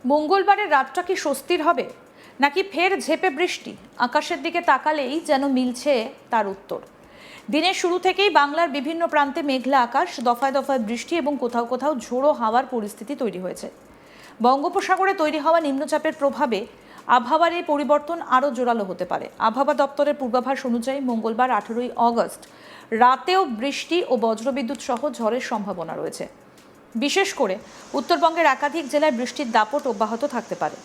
মঙ্গলবারের রাতটা কি স্বস্তির হবে নাকি ফের ঝেঁপে বৃষ্টি? আকাশের দিকে তাকালেই যেন মিলছে তার উত্তর। দিনের শুরু থেকেই বাংলার বিভিন্ন প্রান্তে মেঘলা আকাশ, দফায় দফায় বৃষ্টি এবং কোথাও কোথাও ঝোড়ো হাওয়ার পরিস্থিতি তৈরি হয়েছে। বঙ্গোপসাগরে তৈরি হওয়া নিম্নচাপের প্রভাবে আবহাওয়ার এই পরিবর্তন আরও জোরালো হতে পারে। আবহাওয়া দপ্তরের পূর্বাভাস অনুযায়ী মঙ্গলবার 18ই অগস্ট রাতেও বৃষ্টি ও বজ্রবিদ্যুৎ সহ ঝড়ের সম্ভাবনা রয়েছে। বিশেষ করে উত্তরবঙ্গের একাধিক জেলায় বৃষ্টির দাপট অব্যাহত থাকতে পারে।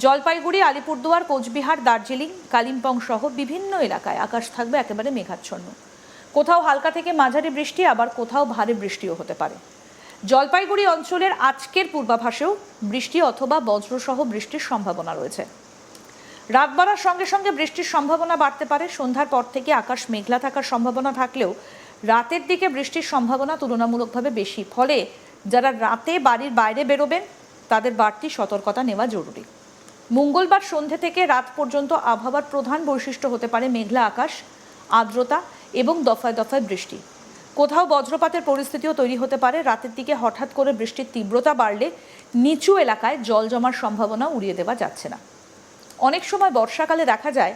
জলপাইগুড়ি, আলিপুরদুয়ার, কোচবিহার, দার্জিলিং, কালিম্পং সহ বিভিন্ন এলাকায় আকাশ থাকবে একেবারে মেঘাচ্ছন্ন। কোথাও হালকা থেকে মাঝারি বৃষ্টি, আবার কোথাও ভারী বৃষ্টিও হতে পারে। জলপাইগুড়ি অঞ্চলের আজকের পূর্বাভাসেও বৃষ্টি অথবা বজ্রসহ বৃষ্টির সম্ভাবনা রয়েছে। রাত বাড়ার সঙ্গে সঙ্গে বৃষ্টির সম্ভাবনা বাড়তে পারে। সন্ধ্যার পর থেকে আকাশ মেঘলা থাকার সম্ভাবনা থাকলেও রাতের দিকে বৃষ্টির সম্ভাবনা তুলনামূলকভাবে বেশি। ফলে যারা রাতে বাড়ির বাইরে বেরোবেন তাদের বাড়তি সতর্কতা নেওয়া জরুরি। মঙ্গলবার সন্ধে থেকে রাত পর্যন্ত আবহাওয়ার প্রধান বৈশিষ্ট্য হতে পারে মেঘলা আকাশ, আর্দ্রতা এবং দফায় দফায় বৃষ্টি। কোথাও বজ্রপাতের পরিস্থিতিও তৈরি হতে পারে। রাতের দিকে হঠাৎ করে বৃষ্টির তীব্রতা বাড়লে নিচু এলাকায় জল জমার সম্ভাবনা উড়িয়ে দেওয়া যাচ্ছে না। অনেক সময় বর্ষাকালে দেখা যায়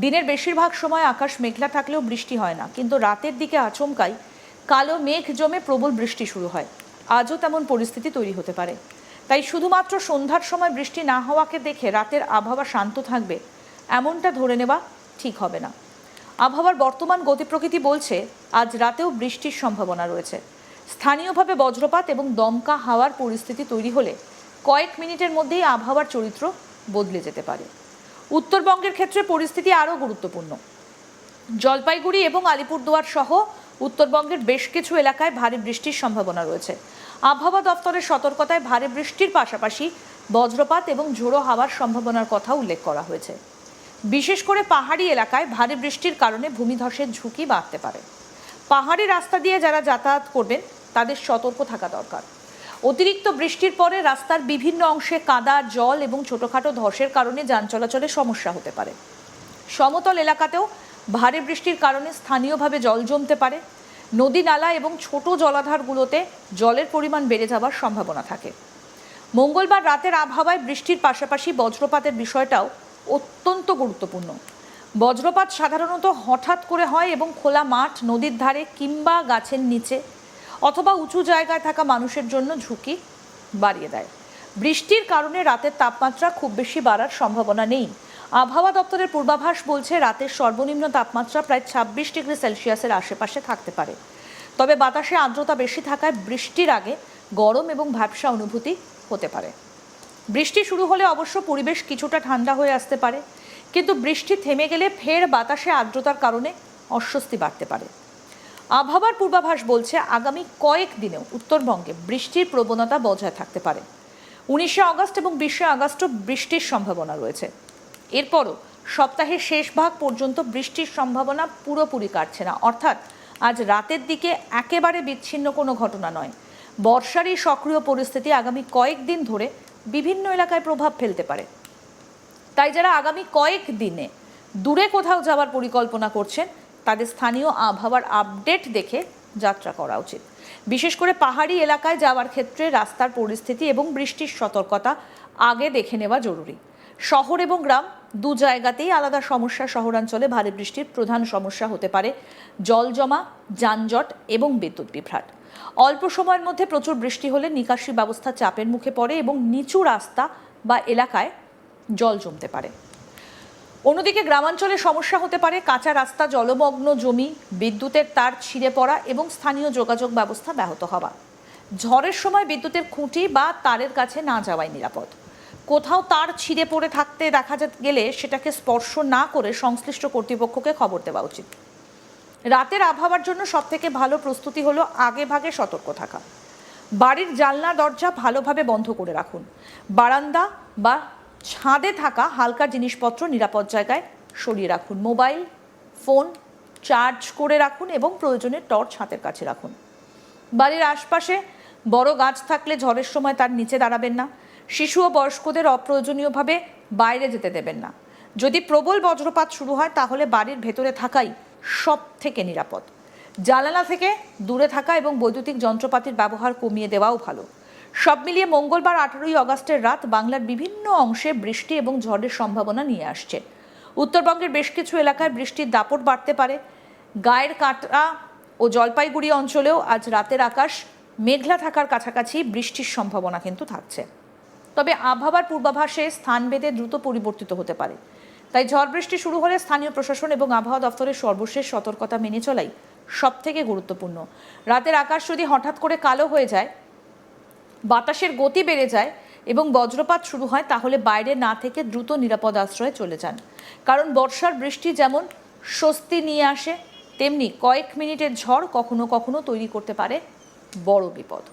দিনের বেশিরভাগ সময় আকাশ মেঘলা থাকলেও বৃষ্টি হয় না, কিন্তু রাতের দিকে আচমকাই কালো মেঘ জমে প্রবল বৃষ্টি শুরু হয়। আজও তেমন পরিস্থিতি তৈরি হতে পারে। তাই শুধুমাত্র সন্ধ্যার সময় বৃষ্টি না হওয়াকে দেখে রাতের আবহাওয়া শান্ত থাকবে এমনটা ধরে নেওয়া ঠিক হবে না। আবহাওয়ার বর্তমান গতি প্রকৃতি বলছে আজ রাতেও বৃষ্টির সম্ভাবনা রয়েছে। স্থানীয়ভাবে বজ্রপাত এবং দমকা হাওয়ার পরিস্থিতি তৈরি হলে কয়েক মিনিটের মধ্যেই আবহাওয়ার চরিত্র বদলে যেতে পারে। উত্তরবঙ্গের ক্ষেত্রে পরিস্থিতি আরও গুরুত্বপূর্ণ। জলপাইগুড়ি এবং আলিপুরদুয়ার সহ উত্তরবঙ্গের বেশ কিছু এলাকায় ভারী বৃষ্টির সম্ভাবনা রয়েছে। আবহাওয়া দপ্তরের সতর্কতায় ভারী বৃষ্টির পাশাপাশি বজ্রপাত এবং ঝোড়ো হাওয়ার সম্ভাবনার কথা উল্লেখ করা হয়েছে। বিশেষ করে পাহাড়ি এলাকায় ভারী বৃষ্টির কারণে ভূমিধসের ঝুঁকি বাড়তে পারে। পাহাড়ি রাস্তা দিয়ে যারা যাতায়াত করবেন তাদের সতর্ক থাকা দরকার। অতিরিক্ত বৃষ্টির পরে রাস্তার বিভিন্ন অংশে কাদা, জল এবং ছোটখাটো ধসের কারণে যান চলাচলে সমস্যা হতে পারে। সমতল এলাকাতেও ভারী বৃষ্টির কারণে স্থানীয়ভাবে জল জমতে পারে। নদী, নালা এবং ছোট জলাধারগুলোতে জলের পরিমাণ বেড়ে যাওয়ার সম্ভাবনা থাকে। মঙ্গলবার রাতের আবহাওয়ায় বৃষ্টির পাশাপাশি বজ্রপাতের বিষয়টাও অত্যন্ত গুরুত্বপূর্ণ। বজ্রপাত সাধারণত হঠাৎ করে হয় এবং খোলা মাঠ, নদীর ধারে কিংবা গাছের নিচে অথবা উঁচু জায়গায় থাকা মানুষের জন্য ঝুঁকি বাড়িয়ে দেয়। বৃষ্টির কারণে রাতের তাপমাত্রা খুব বেশি বাড়ার সম্ভাবনা নেই। আবহাওয়া দপ্তরের পূর্বাভাস বলছে রাতের সর্বনিম্ন তাপমাত্রা প্রায় 26 ডিগ্রি সেলসিয়াসের আশেপাশে থাকতে পারে। তবে বাতাসে আর্দ্রতা বেশি থাকায় বৃষ্টির আগে গরম এবং ভ্যাপসা অনুভূতি হতে পারে। বৃষ্টি শুরু হলে অবশ্য পরিবেশ কিছুটা ঠান্ডা হয়ে আসতে পারে, কিন্তু বৃষ্টি থেমে গেলে ফের বাতাসে আর্দ্রতার কারণে অস্বস্তি বাড়তে পারে। আবহাওয়ার পূর্বাভাস বলছে আগামী কয়েক দিনেও উত্তরবঙ্গে বৃষ্টির প্রবণতা বজায় থাকতে পারে। 19 আগস্ট এবং 20 আগস্টও বৃষ্টির সম্ভাবনা রয়েছে। এরপরও সপ্তাহের শেষ ভাগ পর্যন্ত বৃষ্টির সম্ভাবনা পুরোপুরি কাটছে না, অর্থাৎ আজ রাতের দিকে একেবারে বিচ্ছিন্ন কোনো ঘটনা নয়। বর্ষারই সক্রিয় পরিস্থিতি আগামী কয়েকদিন ধরে বিভিন্ন এলাকায় প্রভাব ফেলতে পারে। তাই যারা আগামী কয়েক দিনে দূরে কোথাও যাওয়ার পরিকল্পনা করছেন তাদের স্থানীয় আবহাওয়ার আপডেট দেখে যাত্রা করা উচিত। বিশেষ করে পাহাড়ি এলাকায় যাওয়ার ক্ষেত্রে রাস্তার পরিস্থিতি এবং বৃষ্টির সতর্কতা আগে দেখে নেওয়া জরুরি। শহর এবং গ্রাম দু জায়গাতেই আলাদা সমস্যা। শহরাঞ্চলে ভারী বৃষ্টির প্রধান সমস্যা হতে পারে জল জমা, যানজট এবং বিদ্যুৎ বিভ্রাট। অল্প সময়ের মধ্যে প্রচুর বৃষ্টি হলে নিকাশি ব্যবস্থা চাপের মুখে পড়ে এবং নিচু রাস্তা বা এলাকায় জল জমতে পারে। অন্যদিকে গ্রামাঞ্চলে সমস্যা হতে পারে কাঁচা রাস্তা, জলমগ্ন জমি, বিদ্যুতের তার ছিঁড়ে পড়া এবং স্থানীয় যোগাযোগ ব্যবস্থা ব্যাহত হওয়া। ঝড়ের সময় বিদ্যুতের খুঁটি বা তারের কাছে না যাওয়াই নিরাপদ। কোথাও তার ছিঁড়ে পড়ে থাকতে দেখা গেলে সেটাকে স্পর্শ না করে সংশ্লিষ্ট কর্তৃপক্ষকে খবর দেওয়া উচিত। রাতের আবহাওয়ার জন্য সবথেকে ভালো প্রস্তুতি হলো আগে ভাগে সতর্ক থাকা। বাড়ির জানলা দরজা ভালোভাবে বন্ধ করে রাখুন। বারান্দা বা ছাদে থাকা হালকা জিনিসপত্র নিরাপদ জায়গায় সরিয়ে রাখুন। মোবাইল ফোন চার্জ করে রাখুন এবং প্রয়োজনে টর্চ হাতের কাছে রাখুন। বাড়ির আশপাশে বড় গাছ থাকলে ঝড়ের সময় তার নিচে দাঁড়াবেন না। শিশু ও বয়স্কদের অপ্রয়োজনীয়ভাবে বাইরে যেতে দেবেন না। যদি প্রবল বজ্রপাত শুরু হয় তাহলে বাড়ির ভেতরে থাকাই সব থেকে নিরাপদ। জানালা থেকে দূরে থাকা এবং বৈদ্যুতিক যন্ত্রপাতির ব্যবহার কমিয়ে দেওয়াও ভালো। সব মিলিয়ে মঙ্গলবার 18ই আগস্টের রাত বাংলার বিভিন্ন অংশে বৃষ্টি এবং ঝড়ের সম্ভাবনা নিয়ে আসছে। উত্তরবঙ্গের বেশ কিছু এলাকায় বৃষ্টির দাপট বাড়তে পারে। গায়ের কাটা ও জলপাইগুড়ি অঞ্চলেও আজ রাতের আকাশ মেঘলা থাকার কাছাকাছি বৃষ্টির সম্ভাবনা কিন্তু থাকছে। তবে আবহাওয়ার পূর্বাভাসে স্থানভেদে দ্রুত পরিবর্তিত হতে পারে। তাই ঝড় বৃষ্টি শুরু হলে স্থানীয় প্রশাসন এবং আবহাওয়া দফতরের সর্বশেষ সতর্কতা মেনে চলাই সবথেকে গুরুত্বপূর্ণ। রাতের আকাশ যদি হঠাৎ করে কালো হয়ে যায়, বাতাসের গতি বেড়ে যায় এবং বজ্রপাত শুরু হয়, তাহলে বাইরে না থেকে দ্রুত নিরাপদ আশ্রয়ে চলে যান। কারণ বর্ষার বৃষ্টি যেমন স্বস্তি নিয়ে আসে, তেমনি কয়েক মিনিটের ঝড় কখনো কখনো তৈরি করতে পারে বড় বিপদ।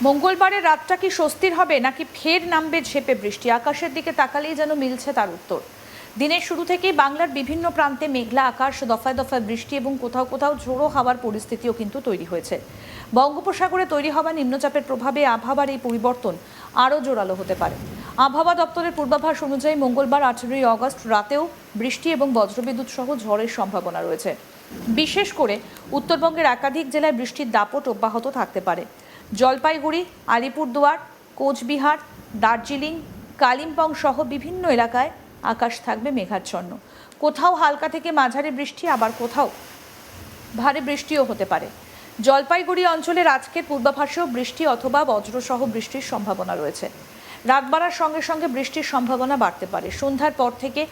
মঙ্গলবারের রাতটা কি স্বস্তির হবে নাকি ফের নামবে ঝেঁপে বৃষ্টি? আকাশের দিকে তাকালেই যেন মিলছে তার উত্তর। দিনের শুরু থেকেই বাংলার বিভিন্ন প্রান্তে মেঘলা আকাশ, দফায় দফায় বৃষ্টি এবং কোথাও কোথাও ঝোড়ো হাওয়ার পরিস্থিতিও কিন্তু তৈরি হয়েছে। বঙ্গোপসাগরে তৈরি হওয়া নিম্নচাপের প্রভাবে আবহাওয়ার এই পরিবর্তন আরও জোরালো হতে পারে। আবহাওয়া দপ্তরের পূর্বাভাস অনুযায়ী মঙ্গলবার 18ই আগস্ট রাতেও বৃষ্টি এবং বজ্রবিদ্যুৎ সহ ঝড়ের সম্ভাবনা রয়েছে। বিশেষ করে উত্তরবঙ্গের একাধিক জেলায় বৃষ্টির দাপট অব্যাহত থাকতে পারে। জলপাইগুড়ি, আলিপুরদুয়ার, কোচবিহার, দার্জিলিং, কালিম্পং সহ বিভিন্ন এলাকায় আকাশ থাকবে মেঘাচ্ছন্ন। কোথাও হালকা থেকে মাঝারি বৃষ্টি, আবার কোথাও ভারী বৃষ্টিও হতে পারে। জলপাইগুড়ি অঞ্চলের আজকের পূর্বাভাসেও বৃষ্টি অথবা বজ্রসহ বৃষ্টির সম্ভাবনা রয়েছে। রাত বাড়ার সঙ্গে সঙ্গে বৃষ্টির সম্ভাবনা বাড়তে পারে। সন্ধ্যার পর থেকে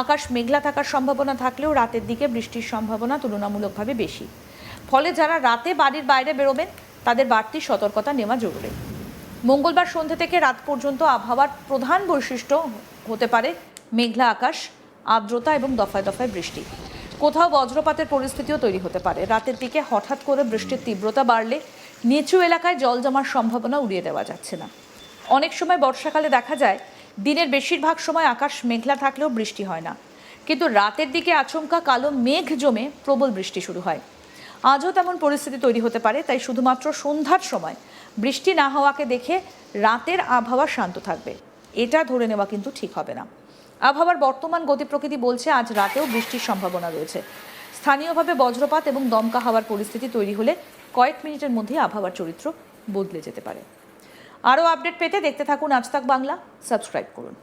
আকাশ মেঘলা থাকার সম্ভাবনা থাকলেও রাতের দিকে বৃষ্টির সম্ভাবনা তুলনামূলকভাবে বেশি। ফলে যারা রাতে বাড়ির বাইরে বেরোবেন তাদের বাড়তি সতর্কতা নেওয়া জরুরি। মঙ্গলবার সন্ধ্যা থেকে রাত পর্যন্ত আবহাওয়ার প্রধান বৈশিষ্ট্য হতে পারে মেঘলা আকাশ, আর্দ্রতা এবং দফায় দফায় বৃষ্টি। কোথাও বজ্রপাতের পরিস্থিতিও তৈরি হতে পারে। রাতের দিকে হঠাৎ করে বৃষ্টির তীব্রতা বাড়লে নিচু এলাকায় জল জমার সম্ভাবনা উড়িয়ে দেওয়া যাচ্ছে না। অনেক সময় বর্ষাকালে দেখা যায় দিনের বেশিরভাগ সময় আকাশ মেঘলা থাকলেও বৃষ্টি হয় না, কিন্তু রাতের দিকে আচমকা কালো মেঘ জমে প্রবল বৃষ্টি শুরু হয়। আজও তেমন পরিস্থিতি তৈরি হতে পারে। তাই শুধুমাত্র সন্ধ্যার সময় বৃষ্টি না হওয়াকে দেখে রাতের আবহাওয়া শান্ত থাকবে, এটা ধরে নেওয়া কিন্তু ঠিক হবে না। আবহাওয়ার বর্তমান গতি প্রকৃতি বলছে আজ রাতেও বৃষ্টির সম্ভাবনা রয়েছে। স্থানীয়ভাবে বজ্রপাত এবং দমকা হাওয়ার পরিস্থিতি তৈরি হলে কয়েক মিনিটের মধ্যে আবহাওয়ার চরিত্র বদলে যেতে পারে। আরও আপডেট পেতে দেখতে থাকুন আজ তাক বাংলা, সাবস্ক্রাইব করুন।